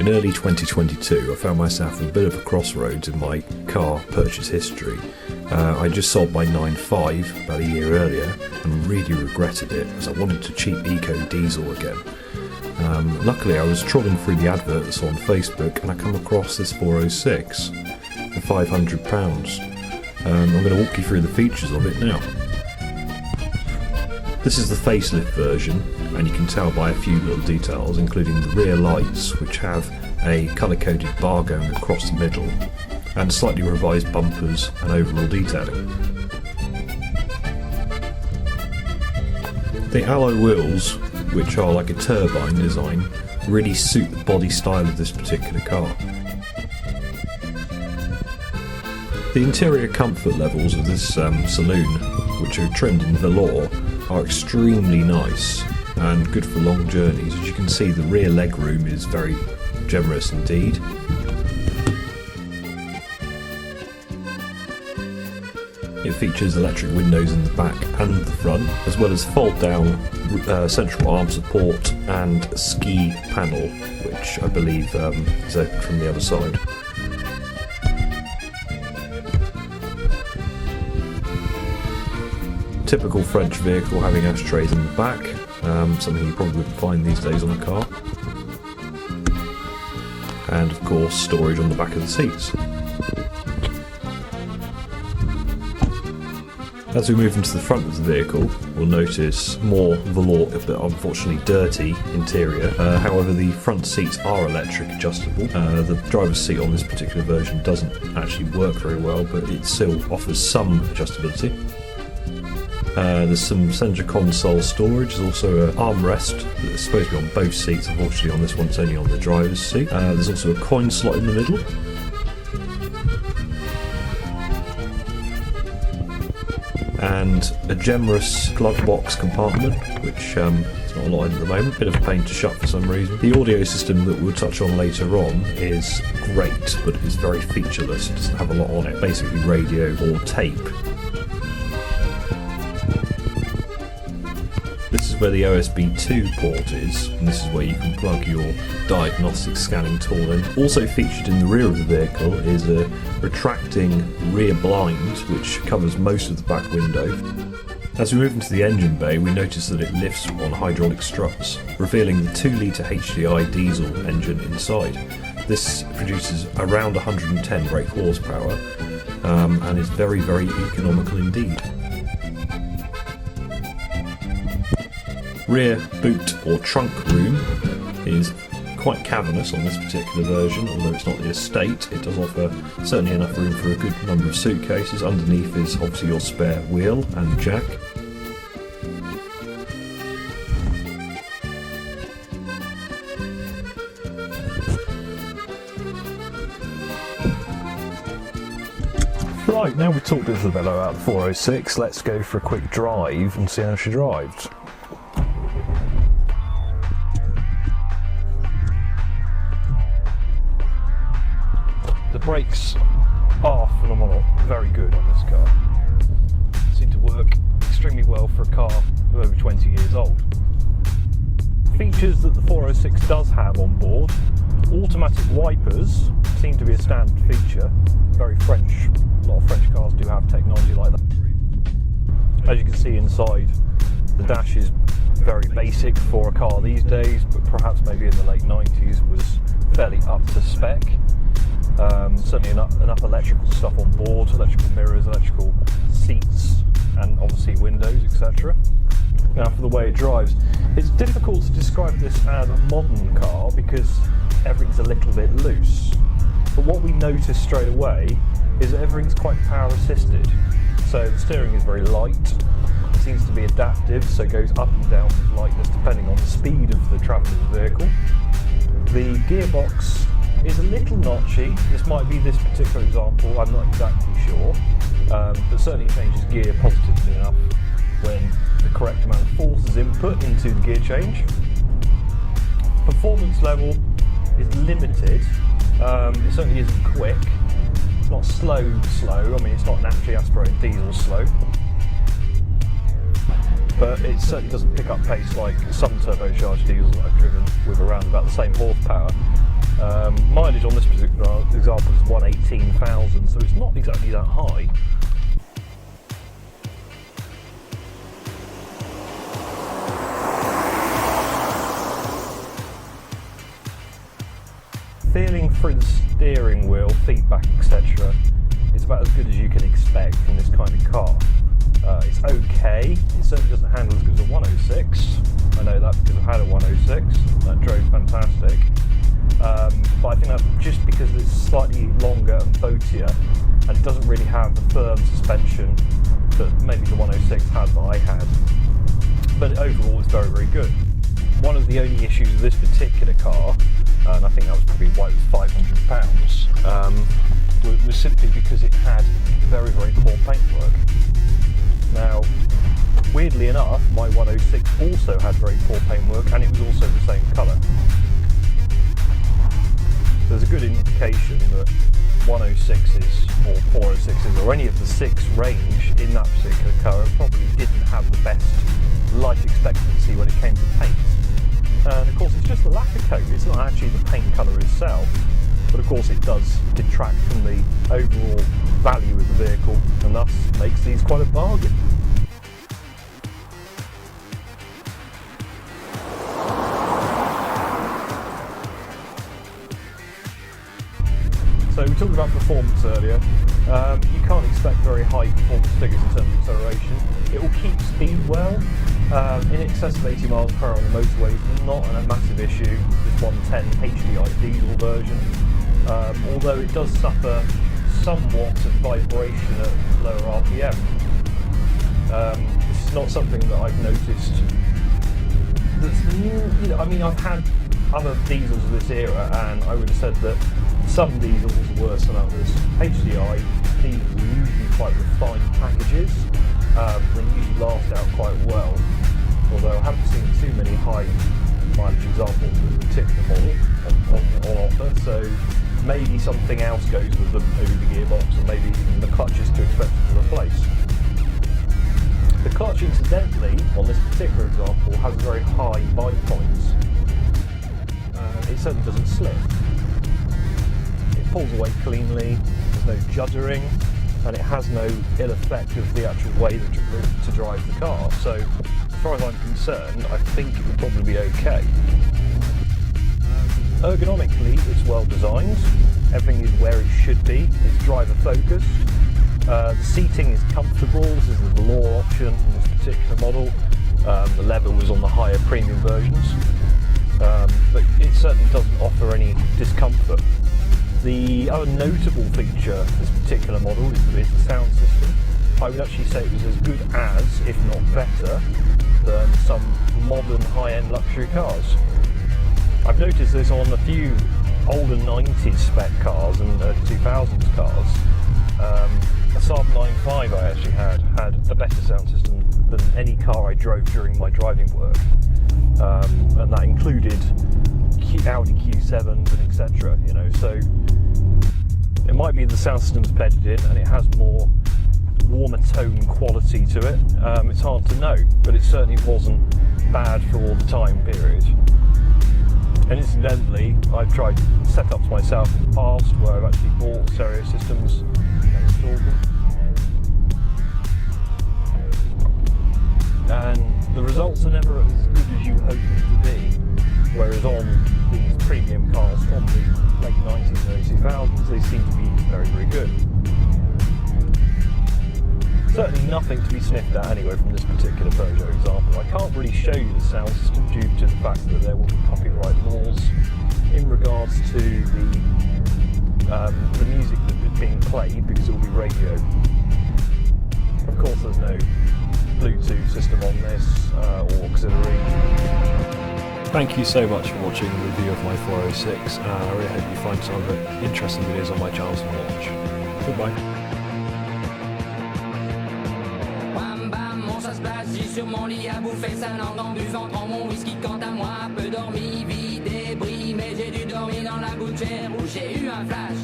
In early 2022, I found myself at a bit of a crossroads in my car purchase history. I just sold my 9.5 about a year earlier and really regretted it as I wanted a cheap eco diesel again. Luckily I was trawling through the adverts on Facebook and I come across this 406 for £500. I'm going to walk you through the features of it now. This is the facelift version, and you can tell by a few little details, including the rear lights, which have a colour-coded bar going across the middle, and slightly revised bumpers and overall detailing. The alloy wheels, which are like a turbine design, really suit the body style of this particular car. The interior comfort levels of this saloon, which are trimmed in velour, are extremely nice and good for long journeys. As you can see, the rear legroom is very generous indeed. It features electric windows in the back and the front, as well as fold down central arm support and ski panel, which I believe is open from the other side. Typical French vehicle having ashtrays in the back, something you probably wouldn't find these days on a car. And of course storage on the back of the seats. As we move into the front of the vehicle, we'll notice more velour but unfortunately dirty interior. However, the front seats are electric adjustable. The driver's seat on this particular version doesn't actually work very well, but it still offers some adjustability. There's some centre console storage. There's also an armrest that's supposed to be on both seats. Unfortunately on this one it's only on the driver's seat. There's also a coin slot in the middle. And a generous glove box compartment, which is not a lot in at the moment, bit of a pain to shut for some reason. The audio system that we'll touch on later on is great, but it is very featureless. It doesn't have a lot on it, basically radio or tape. This is where the OSB 2 port is, and this is where you can plug your diagnostic scanning tool in. Also featured in the rear of the vehicle is a retracting rear blind, which covers most of the back window. As we move into the engine bay, we notice that it lifts on hydraulic struts, revealing the 2-litre HDI diesel engine inside. This produces around 110 brake horsepower and is very, very economical indeed. Rear boot or trunk room is quite cavernous on this particular version, although it's not the estate. It does offer certainly enough room for a good number of suitcases. Underneath is obviously your spare wheel and jack. Right, now we've talked Isabella out of the 406, let's go for a quick drive and see how she drives. The brakes are phenomenal, very good on this car. Seem to work extremely well for a car of over 20 years old. Features that the 406 does have on board: automatic wipers seem to be a standard feature, very French. A lot of French cars do have technology like that. As you can see inside, the dash is very basic for a car these days, but perhaps maybe in the late 90s was fairly up to spec. Certainly enough electrical stuff on board, electrical mirrors, electrical seats, and obviously windows, etc. Now for the way it drives, it's difficult to describe this as a modern car because everything's a little bit loose. But what we notice straight away is that everything's quite power assisted. So the steering is very light, it seems to be adaptive, so it goes up and down with lightness depending on the speed of the travel of the vehicle. The gearbox is a little notchy. This might be this particular example, I'm not exactly sure, but certainly changes gear positively enough when the correct amount of force is input into the gear change. Performance level is limited. It certainly isn't quick. It's not slow, I mean it's not naturally aspirated diesel slow, but it certainly doesn't pick up pace like some turbocharged diesels that I've driven with around about the same horsepower. mileage on this particular example is 118,000, so it's not exactly that high. Feeling through the steering wheel, feedback, etc. is about as good as you can expect from this kind of car. It's okay. It certainly doesn't handle as good as a 106. I know that because I've had a 106. That drove fantastic. But I think that's just because it's slightly longer and boatier, and it doesn't really have the firm suspension that maybe the 106 had that I had. But overall, it's very, very good. One of the only issues with this particular car, and I think that was probably why it was £500, was simply because it had very, very poor paintwork. Now, weirdly enough, my 106 also had very poor paintwork, and it was also the same colour. There's a good indication that 106s or 406s or any of the 6 range in that particular car probably didn't have the best life expectancy when it came to paint. And of course it's just the lacquer coat, it's not actually the paint colour itself, but of course it does detract from the overall value of the vehicle and thus makes these quite a bargain. So we talked about performance earlier. You can't expect very high performance figures in terms of acceleration. It will keep speed well. In excess of 80 miles per hour on the motorway is not a massive issue. This 110 HDI diesel version, although it does suffer somewhat of vibration at lower RPM. This is not something that I've noticed. I mean, I've had other diesels of this era, and I would have said that some diesels are worse than others. HDI diesels are usually quite refined packages. They usually last out quite well, although I haven't seen too many high mileage examples of this particular model on offer, so maybe something else goes with them, maybe the gearbox, or maybe even the clutch is too expensive to replace. The clutch, incidentally, on this particular example, has very high bite points. It certainly doesn't slip. It pulls away cleanly, there's no juddering, and it has no ill effect of the actual way to drive the car. So, as far as I'm concerned, I think it will probably be okay. Ergonomically, it's well designed. Everything is where it should be. It's driver focused. The seating is comfortable. This is the velour option in this particular model. The leather was on the higher premium versions. But it certainly doesn't offer any discomfort. The other notable feature of this particular model is the sound system. I would actually say it was as good as, if not better, than some modern high-end luxury cars. I've noticed this on a few older 90s spec cars and 2000s cars. A Saab 9.5 I actually had a better sound system than any car I drove during my driving work. And that included Audi Q7s and etc. You know, so it might be the sound system's bedded in and it has more warmer tone quality to it. It's hard to know, but it certainly wasn't bad for all the time period. And incidentally, I've tried setups myself in the past where I've actually bought stereo systems and installed them. And the results are never as good as you hope them to be. Whereas on these premium cars from the late 90s and early 2000s, they seem to be very, very good. Certainly nothing to be sniffed at anyway from this particular Peugeot example. I can't really show you the sound system due to the fact that there will be copyright laws in regards to the music that is being played, because it will be radio. Of course there's no Bluetooth system on this or auxiliary. Thank you so much for watching the review of my 406. I really hope you find some other interesting videos on my channel to watch. Goodbye. J'ai sur mon lit à bouffer sa langue en buvant trop mon whisky. Quant à moi, peu dormi, vie débris, mais j'ai dû dormir dans la gouttière où j'ai eu un flash.